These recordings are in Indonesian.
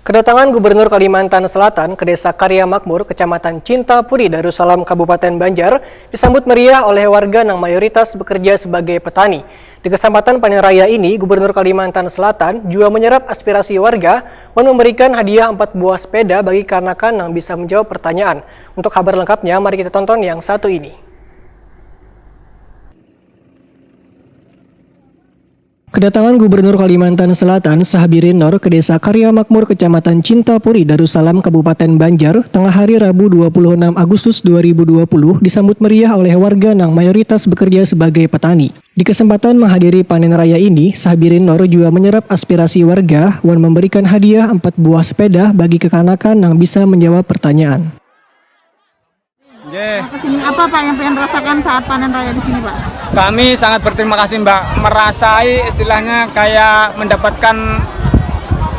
Kedatangan Gubernur Kalimantan Selatan ke Desa Karya Makmur, Kecamatan Cintapuri, Darussalam, Kabupaten Banjar, disambut meriah oleh warga yang mayoritas bekerja sebagai petani. Di kesempatan panen raya ini, Gubernur Kalimantan Selatan juga menyerap aspirasi warga dan memberikan hadiah 4 buah sepeda bagi kanak-kanak yang bisa menjawab pertanyaan. Untuk kabar lengkapnya, mari kita tonton yang satu ini. Kedatangan Gubernur Kalimantan Selatan Sahabirin Nur ke Desa Karya Makmur, Kecamatan Cintapuri, Darussalam, Kabupaten Banjar, tengah hari Rabu 26 Agustus 2020 disambut meriah oleh warga yang mayoritas bekerja sebagai petani. Di kesempatan menghadiri panen raya ini, Sahabirin Nur juga menyerap aspirasi warga dan memberikan hadiah 4 buah sepeda bagi kekanakan yang bisa menjawab pertanyaan. Apa Pak yang pengen rasakan saat panen raya di sini, Pak? Kami sangat berterima kasih, Mbak, merasai istilahnya kayak mendapatkan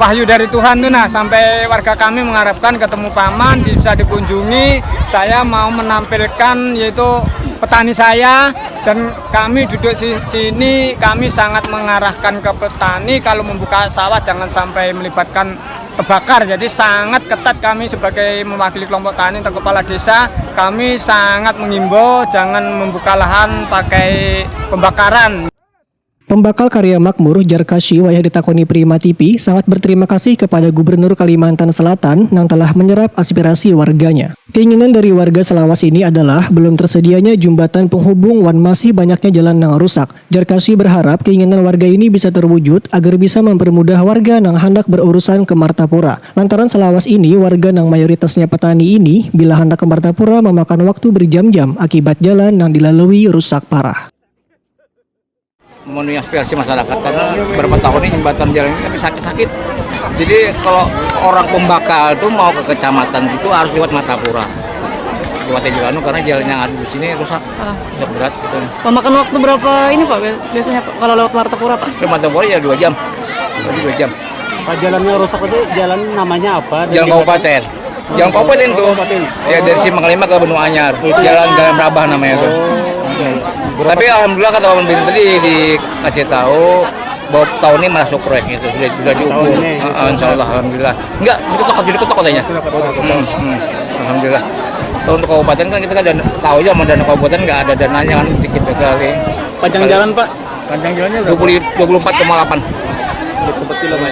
wahyu dari Tuhan tuh, sampai warga kami mengharapkan ketemu paman, bisa dikunjungi. Saya mau menampilkan yaitu petani saya, dan kami duduk di sini, kami sangat mengarahkan ke petani kalau membuka sawah jangan sampai melibatkan terbakar. Jadi sangat ketat kami sebagai mewakili kelompok tani atau kepala desa, kami sangat mengimbau jangan membuka lahan pakai pembakaran. Pembakal Karya Makmur, Jarkasi Wayah ditakoni Prima TV, sangat berterima kasih kepada Gubernur Kalimantan Selatan yang telah menyerap aspirasi warganya. Keinginan dari warga selawas ini adalah belum tersedianya jembatan penghubung dan masih banyaknya jalan yang rusak. Jarkasi berharap keinginan warga ini bisa terwujud agar bisa mempermudah warga yang hendak berurusan ke Martapura. Lantaran selawas ini, warga yang mayoritasnya petani ini, bila hendak ke Martapura memakan waktu berjam-jam akibat jalan yang dilalui rusak parah. Memenuhi aspirasi masyarakat karena beberapa tahun ini jembatan jalan ini tapi sakit-sakit. Jadi kalau orang pembakal itu mau ke kecamatan itu harus lewat Martapura, lewat Jelanu, karena jalan yang ada di sini rusak berat. Gitu. Memakan waktu berapa ini Pak biasanya kalau lewat Martapura, Pak? Ke Martapura ya 2 jam, 2 jam. Pak, jalannya rusak itu jalan namanya apa? Jalan kabupaten. Jalan kabupaten tuh. Ya dari Simpang 5 ke Benua Anyar. Jalan Rabah namanya tuh. Tapi alhamdulillah kata Pak Bintang tadi dikasih tahu bahwa tahun ini masuk proyek itu sudah diukur. Insya Allah, alhamdulillah. Enggak, diketok katanya. Alhamdulillah. Tahun untuk kabupaten kan kita kan tahu aja mau dana kabupaten nggak ada dananya kan dikit sekali. Panjang jalan Pak? Panjang jalannya 24,8 km.